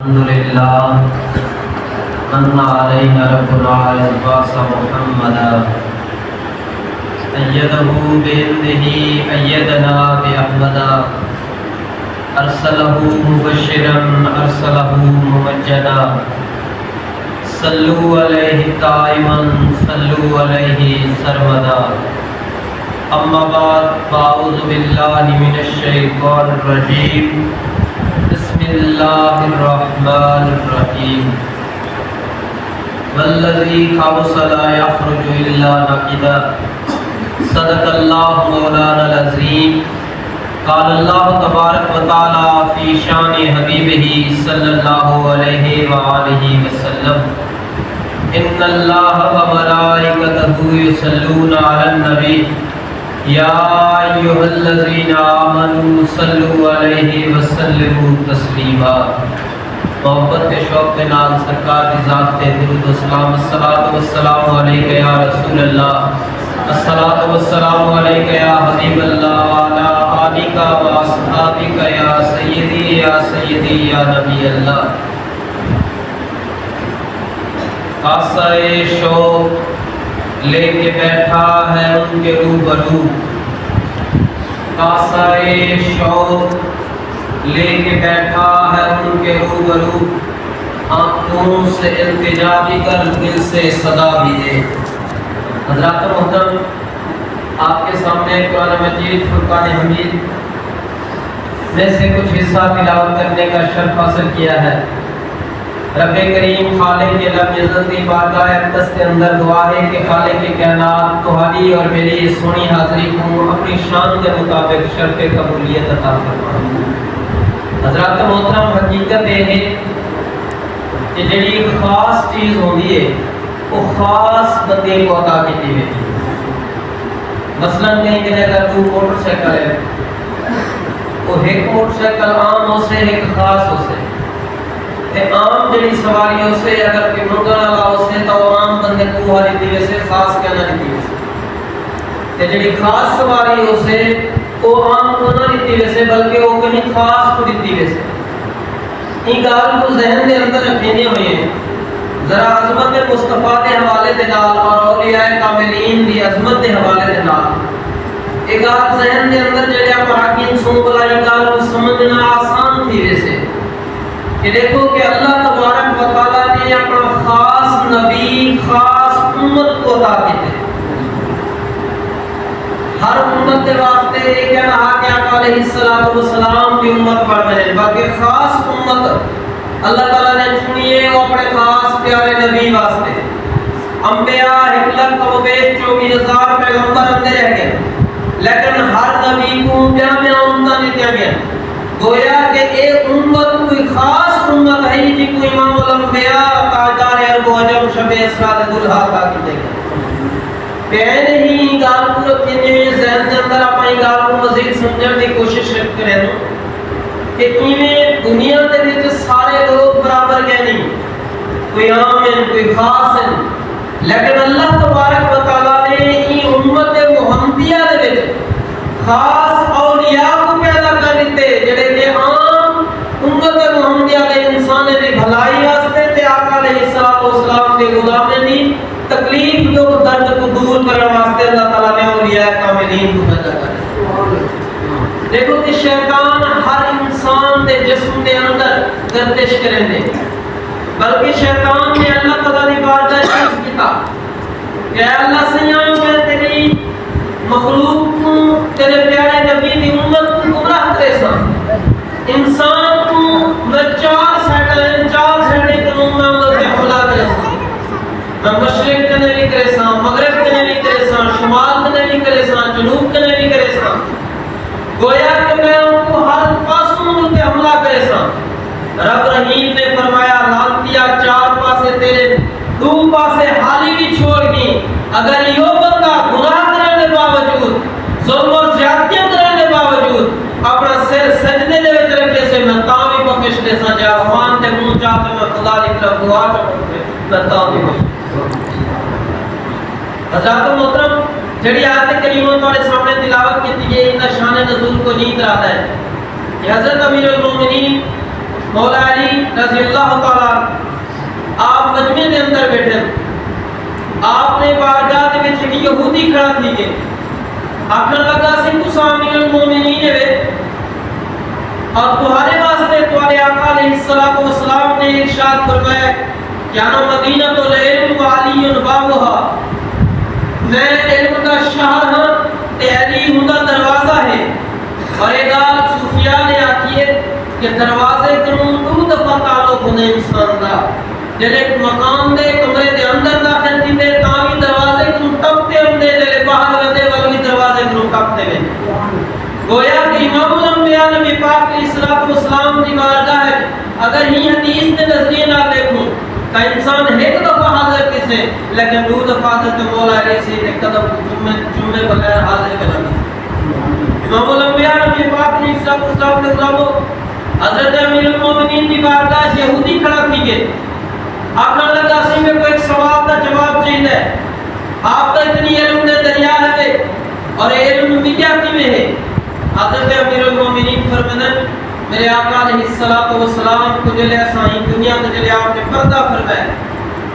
الحمدللہ من علینا ربنا عباس محمدا ایدہ بإذنہ ایدنا بأحمدا ارسلہ مبشرا ارسلہ ممجدا صلو علیہ قائما صلو علیہ سرمدا اما بعد فاعوذ باللہ من الشیطان الرجیم بسم اللہ الرحمن الرحیم والذی خبث لا یخرج الا نقدا صدق اللہ مولانا العظیم قال اللہ تبارک و تعالی فی شان حبیبہ صلی اللہ علیہ وآلہ وسلم ان اللہ و ملائکتہ یصلون علی النبی یا ایھا الذین آمنوا صلوا علیہ وسلموا تسلیما۔ محبت کے شوق کے نال سرکار کی ذات تے درود و سلام، الصلاۃ والسلام علیک یا رسول اللہ، الصلاۃ والسلام علیک یا حبیب اللہ، وعلی آلک و اصحابک یا سیدی یا نبی اللہ۔ قاصۂ شوق لے کے بیٹھا ہے ان کے روبرو، قاصۂ شوق لے کے بیٹھا ہے ان کے روبرو، آنکھوں سے التجا بھی کر دل سے صدا بھی دے۔ حضرات محترم، آپ کے سامنے قرآن مجید فرقان حمید میں سے کچھ حصہ تلاوت کرنے کا شرف حاصل کیا ہے۔ رب کریم خالق کے لم یزل دی بارگاہ اقدس کے اندر دعا ہے کہ خالق کائنات تمہاری اور میری سونی حاضری کو اپنی شان کے مطابق شرف قبولیت عطا فرما۔ حضرات محترم، حقیقت یہ ہے کہ جڑی خاص چیز ہوندی ہے وہ خاص بندے کو عطا کی ہوئی ہے۔ مثلاً کہیں کہ اگر تو موٹر سائیکل ہے، وہ ایک موٹر سائیکل عام ہو سے ایک خاص ہو سے، عام جڑی سواری ہو سے اگر کوئی منگل والا ہو سے تو عام بندے کو والی دیوے سے خاص کہنا نہیں دیوے سے، تے جڑی خاص سواری ہو سے وہ عام کو نہ دیوے سے بلکہ وہ کہیں خاص کو دیوے سے۔ این گال کو ذہن دے اندر رکھنے ہوئے ہیں، ذرا عظمت مصطفیٰ کے حوالے دے نال اور اولیاء کاملین دی عظمت کے حوالے دے نال ایک گال ذہن دے اندر جڑے پراکین سن بلائی گال کو سمجھنا آسان تھی ویسے کہ دیکھو کہ اللہ تبارک و تعالیٰ نے اپنا خاص نبی خاص امت کو عطا کیتے۔ ہر امت کے واسطے یہ کہنا کہ آقا علیہ السلام کی امت پڑھ رہے ہیں، باقی خاص امت اللہ تعالیٰ نے چنی ہے وہ اپنے خاص پیارے نبی واسطے۔ انبیاء 1,24,000 پیغمبر اندر رہ گئے، لیکن ہر نبی کو بیاں امتہ نہیں دیا گیا۔ گویا کہ ایک امت کوئی خاص امت ہے جی کو امام الانبیاء تاجدار عرب و عجم شب اسراء دلہا کا کیتے گئے۔ پہلے ہی گال کو رکھنے میں ذہن کے اندر اپنی گال کو مزید سمجھنے کی کوشش کریں کہ انہیں دنیا دے وچ سارے لوگ برابر گئے نہیں، کوئی عام ہیں کوئی خاص ہیں، لیکن اللہ تبارک و تعالیٰ نے این امت محمدیہ دے وچ خاص اولیاء کو پیدا کر دیتے جڑے کہ عام امت محمدیہ دے انسان دی بھلائی واسطے تے آقا علیہ السلام دے غلامیں دی تکلیف جو درد کو دور کرنے واسطے اللہ تعالیٰ نے اولیاء کاملین کو پیدا کر۔ دیکھو کہ شیطان ہر انسان دے جسم دے اندر گردش کریں دے، بلکہ شیطان نے اللہ تعالیٰ نے بارگاہ چیز کیتا کہ اللہ سیاں میں تیری مخلوق کو تیرے پیارے نبی دی امت کو گمراہ کرے سا، انسان کو میں چار سیڈے کروں میں اندر پہ حملہ کرے سا، میں مشرق کنے بھی کرے سا، مغرب کنے بھی کرے سا، شمال کنے بھی کرے سا، جنوب کنے بھی کرے سا، گویا کہ میں ان کو ہر پاسوں پہ حملہ کرے سا۔ رب رحیم نے فرمایا لانتیا چار پاسے تیرے دو پاسے حالی بھی چھوڑ گی، اگر یہ بندہ گناہ کرنے کے باوجود ظلم و زیادتیاں کرنے کے باوجود اپنا سر سجدے دے وچ رکھے سے میں تاں بھی بخش دے سا، جا آسمان تے منہ چاہتے میں خدا دی طرف دعا کرتے میں تاں بھی بخش۔ حضرات محترم، جڑی آیت کریمہ تمہارے سامنے تلاوت کی ہے ان شان نزول کو نہیں کراتا ہے کہ حضرت امیر المومنین مولا علی رضی اللہ یہودی کھڑا تھی کہ آخر لگا سی تو سامنے المومنین ہے اور تمہارے واسطے تمہارے آقا علیہ السلام نے ارشاد فرمایا کہ انا مدینۃ العلم وعلی بابها، میں علم کا شہر ہوں تے علی ہوں دا دروازہ ہے. اور یہ گال صوفیاء نے آتی ہے کہ دروازے کنوں دو دفعہ تعلق ہونے انسان دا، جب ایک مقام دے کمرے دے اندر داخل تھی دے تاوی دروازے کنوں ٹپتے ہم دے جلے باہر ویدے والی دروازے کنوں ٹپتے میں. گویا کہ امام الانبیاء نبی پاک علیہ السلام کی بارگاہ ہے. اگر ہی حدیث کے نظریے نہ دیکھوں کہ انسان ایک دفعہ حاضر کسے لیکن دو دفعہ حضرت مولا علیہ سے قدم جمعے بغیر حاضر کرنا. امام الانبیاء نبی پاک علیہ السلام کے غلاموں حضرت امیر المومنین کی بارگاہ یہودی کھڑا تھی کہ آخر لگا سی میں کوئی سوال کا جواب چاہیے. آپ تو اتنی علم نے دریا ہے اور علم میڈیا کی میں ہے. حضرت امیر المومنین فرمانے میرے آقا علیہ السلام کو جلے سائیں دنیا میں جلے آپ نے پردہ فرمایا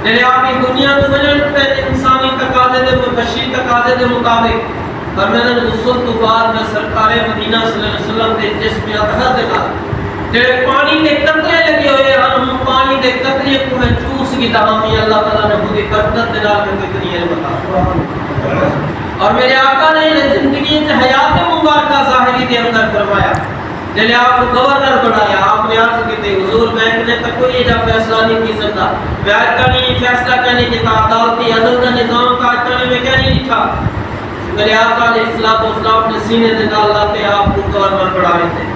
جلے آپ کی دنیا تو وجن پہ انسانی تقاضے دے بشری تقاضے دے مطابق فرمانے غسل تو بعد میں سرکار مدینہ صلی اللہ علیہ وسلم کے جسم اطہر دے گا جڑے پانی دے قطرے لگے ہوئے ہم پانی دے قطرے کو میں چوس کی تمامی اللہ تعالیٰ نے خود برکت دے نال میں کتنی علم بتا. اور میرے آقا نے زندگی سے حیات مبارکہ ظاہری دے اندر فرمایا جلے آپ کو گورنر بنایا. آپ نے عرض کی تھی حضور میں نے تک کوئی ایجا فیصلہ نہیں کی سکتا میں کنی فیصلہ کرنے کی عدالتی عدل کا نظام کا کرنے میں کیا نہیں تھا. میرے آقا علیہ السلام نے سینے سے ڈال لاتے آپ کو گورنر بنائے تھے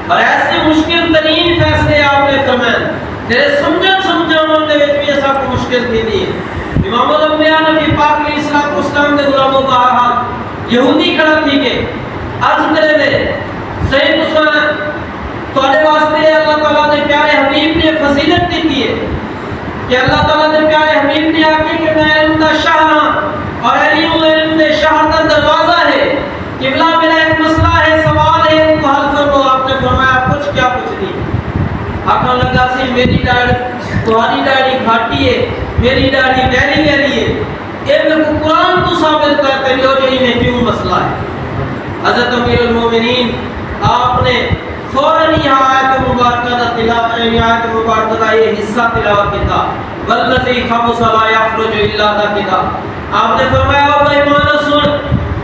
اور ایسے مشکل ترین فیصلے آپ نے فرمائے جلے سمجھن دے وچ بھی ایسا کو مشکل تھی دی. امام الانبیاء نبی پاک علیہ السلام کے غلاموں بارہا یہودی کھڑا تھی کہ عرض کرے دے صحیح مسلمان تھوڑے واسطے اللہ تعالیٰ نے پیارے حبیب نے فضیلت دیتی ہے کہ اللہ تعالیٰ نے پیارے حبیب نے آگے کہ میں علم دا شاہ ہاں اور علم دے شاہ دا دروازہ ہے. قبلہ میرا ایک مسئلہ ہے سوال ہے تو حل فرمو. آپ نے فرمایا کچھ کیا کچھ نہیں. آقا لگا سی میری داڑھی تمہاری داڑھی گھاٹی ہے میری داڑھی ویری ویری ہے یہ میں کو قرآن کو ثابت کرتے ہو جو انہیں کیوں مسئلہ ہے. حضرت امیر المومنین آپ نے فوراً یہ آیت مبارکہ دا تلاوت آیت مبارکہ دا یہ حصہ تلاوت کیا والذی خبث لا یخرج الا نکدا. آپ نے فرمایا او ایمان سن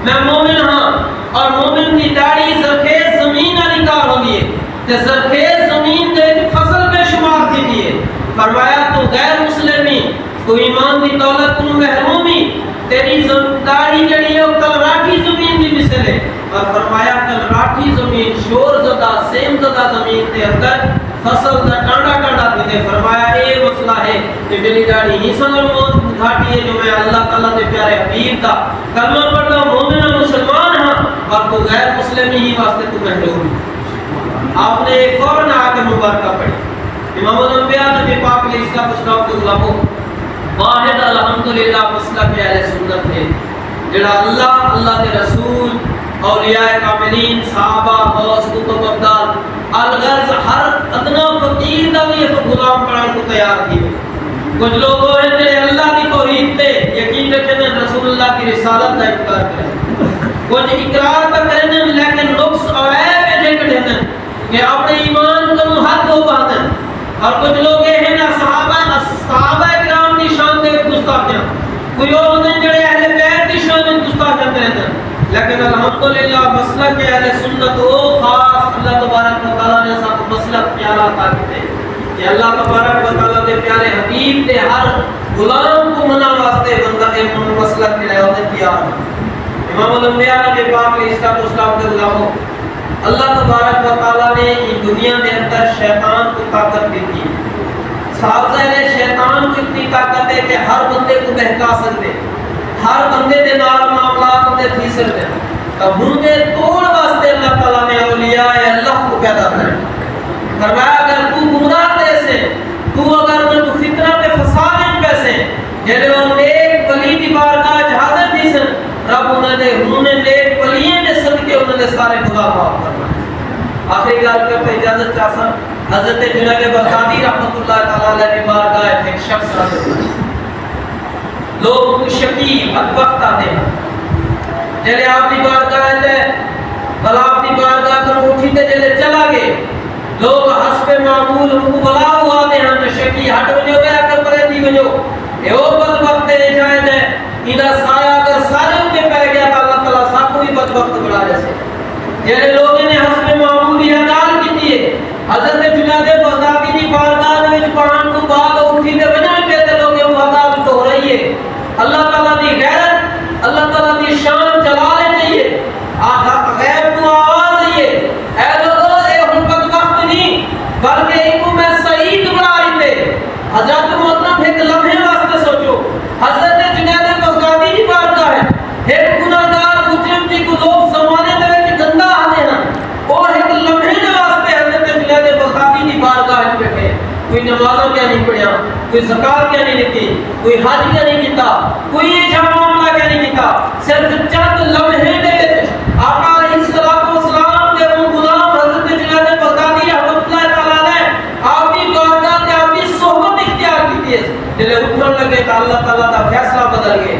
میں مومن ہاں اور مومن کی داڑھی زرخیز زمین والی کار ہوندی ہے تے زرخیز زمین دے فصل بے شمار دی ہے. فرمایا تو غیر مسلمی تو ایمان دی دولت کو محرومی تیری داڑھی جڑی ہے کل راٹھی زمین دی مثل ہے. اور فرمایا کل راٹھی زمین شور زدہ سیم زدہ زمین کے اندر فصل دا ٹانڈا ٹانڈا تھی. فرمایا یہ مسئلہ ہے کہ میری داڑھی ہی سنگل موت گھاٹی ہے جو میں اللہ تعالیٰ کے پیارے حبیب دا کلمہ پڑھتا مومن مسلمان ہاں اور تو غیر مسلمی ہی واسطے تو محروم. آپ نے ایک فوراً آ کے مبارکہ پڑھی. امام الانبیاء نبی پاک علیہ السلام کے غلاموں واحد الحمدللہ مسلک اہل سنت ہے جڑا اللہ کے رسول اولیاء کاملین صحابہ غوث کتب ابدال الغرض ہر ادنا فقیر دا بھی غلام پڑھنے کو تیار تھی. کچھ لوگ وہ ہیں جنہیں اللہ کی توحید پہ یقین رکھیں رسول اللہ کی رسالت کا انکار کریں. کچھ اقرار کا کریں لیکن نقص اور عیب ہے کہیں کہ اپنے ایمان کو حد ہو پاتے ہیں. اور کچھ لوگ یہ ہیں صحابہ کرام کی شان دے گستاخیاں کوئی اور نہیں جڑے اہل بیت کی شان میں گستاخیاں کرتے ہیں. لیکن الحمدللہ مسلک اہل سنت وہ خاص اللہ تبارک و تعالی نے سب مسلک پیارا عطا کیتے کہ اللہ تبارک و تعالی کے پیارے حبیب نے ہر غلام کو منا واسطے بندہ ایک مسلک ملا ہوتے تیار. امام الانبیاء نبی پاک علیہ السلام کے غلاموں اللہ تبارک و تعالی نے اس دنیا کے اندر شیطان کو طاقت دی تھی. صاحب نے شیطان کو اتنی طاقت ہے کہ ہر بندے کو بہکا سکتے ہر بندے دے نال معاملات دے تھی سکتے. اب ہن دے توڑ واسطے اللہ تعالی نے اولیاء اللہ کو پیدا کیا. فرمایا اگر تو گمراہ دے سے تو اگر تو فتنہ تے فساد پیسے جڑے وہ نیک ولی دی بارگاہ حاضر تھی سن رب انہاں دے نیک ولیاں دے صدقے انہاں دے سارے گناہ معاف فرمائے. آخری گل کرتے اجازت چاہتا حضرت جنید بغدادی رحمۃ اللہ تعالی علیہ کی بارگاہ ایک شخص حاضر ہوئے. لوگ شقی بدبخت آتے ہیں جلے آپ کی بارگاہ ہے بلا آپ کی بارگاہ کر اٹھی تے جلے چلا گئے لوگ حسب معمول ان کو بلا ہوا دے ہم شقی ہٹ ونجو گیا کر پرے دی ونجو اے او بدبخت ہے شاید ہے انہا سایہ اگر سارے ان کے پہ گیا تو اللہ تعالیٰ سب کو بھی بدبخت بڑھا جیسے جلے لوگ نے حسب معمول یہ دال کی دیئے حضرت جنید بغدادی کی بارگاہ میں پڑھان کو بعد اٹھی تے بنا کہتے لوگ یہ عذاب تو ہو رہی ہے اللہ تعالیٰ دی غیرت اللہ تعالیٰ دی شان جلالے چاہیے غیب تو آواز ہے اے لوگوں اے ہم بدبخت نہیں بلکہ ان کو میں سعید بنا رہی تھے حضرت محترم ایک لمحے واسطے سوچو حضرت جنید بغدادی کی بارگاہ ہے ایک گناہگار مجرم جی کو لوگ زمانے دے وچ گندا آتے ہیں اور ایک لمحے دے واسطے حضرت جنید بغدادی کی بارگاہ وچ بیٹھے کوئی نمازوں کیا نہیں پڑھیا کوئی زکات کیا نہیں لیتی کوئی حج کیا نہیں کیتا کوئی یہ معاملہ کیا نہیں کیتا صرف چند لمحے دے وچ آقا علیہ السلام کے وہ غلام حضرت جنید بغدادی رحمۃ اللہ تعالی نے آپ کی بارگاہ تے آپ کی صحبت اختیار کی ہے جلے اٹھن لگے تو اللہ تعالی دا فیصلہ بدل گیا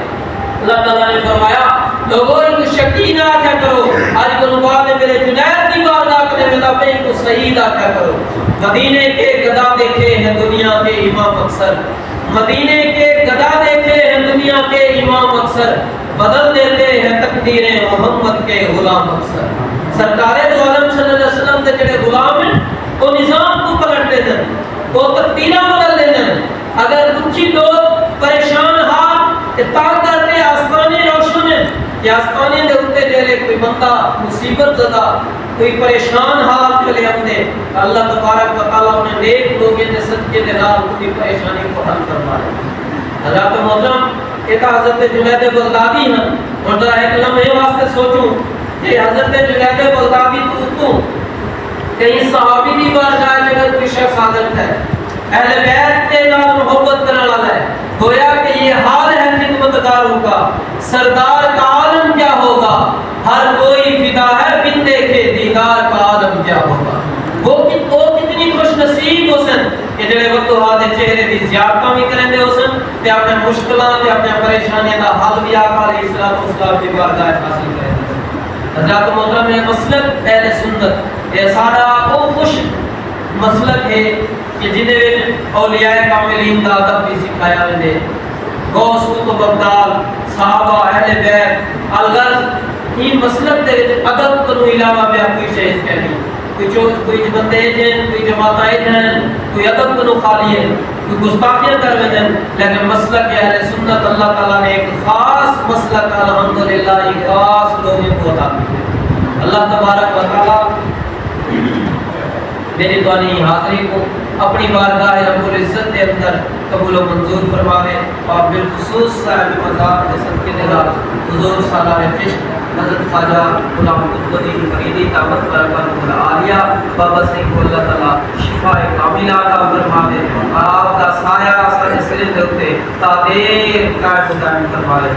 اللہ تعالی نے فرمایا لوگوں کو شکی نہ کیا کرو آج کو بعد میرے جنید کی بارگاہ کرنے میں اپنے کو شہید کیا کرو مدینے کے گدا دیکھے ہیں دنیا کے امام اکثر مدینے کے گدا دیکھے ہیں دنیا کے امام اکثر بدل دیتے ہیں تقدیریں محمد کے غلام اکثر سرکار دو عالم صلی اللہ علیہ وسلم کے جڑے غلام ہیں وہ نظام کو پلٹ دیتے ہیں وہ تقدیریں بدل دیتے ہیں اگر کچھ لوگ پریشان حال اتار کرتے آسمانے روشن ہیں کہ آسمانے دے اتے جلے کوئی بندہ مصیبت زدہ کوئی پریشان حال چلے ہم دے اللہ تبارک و تعالیٰ انہیں نیک لوگیں دے صدقے دے نال کوئی پریشانی کو حل فرما رہے حضرت محترم ایک حضرت جنید بغدادی ہیں اور ذرا ایک لمحے واسطے سوچوں کہ حضرت جنید بغدادی تو کہیں صحابی کی بارگاہ جگہ کوئی شخص حاضر ہے اہل بیت کے نال محبت کرنے والا ہے گویا کہ یہ حال ہے خدمتگاروں کا سردار کا عالم کیا ہوگا ہر کوئی فدا ہے بن دیکھے دیدار کا عالم کیا ہوگا وہ کتنی خوش نصیب ہو سن کہ جڑے وقت ہاتھ چہرے دی زیارتاں بھی کریں دے ہو سن تے اپنے مشکلات تے اپنے پریشانیاں دا حل بھی آقا علیہ السلام کی بارگاہ حاصل کریں حضرت محترم ہے مسلک اہل سنت یہ سارا وہ خوش مسلک ہے کہ جنہیں وچ اولیاء کاملین دا ادب بھی سکھایا ویندے غوث قطب ابدال صحابہ اہل بیت الغرض یہ مسلک دے وچ ادب تو علاوہ بیا کوئی شے کہنی کوئی بندے جن کوئی جماعتیں جن کوئی ادب تو خالی ہے کوئی گستاخیاں کر رہے ہیں لیکن مسلک اہل سنت اللہ تعالیٰ نے ایک خاص مسلک الحمدللہ ایک خاص لوگوں کو عطا کی اللہ تبارک و تعالیٰ میری دوانی حاضری کو اپنی بارگاہ رب العزت کے اندر قبول و منظور فرماوے اور بالخصوص صاحب مزار کے صدقے نگاہ حضور سالار عشق حضرت خواجہ غلام قطبالدین فریدی طاقت برکت العالیہ بابا سنگھ کو اللہ تعالیٰ شفا کاملہ عطا فرماوے اور آپ کا سایہ سارے سرے دے تا دیر قائم فرمائے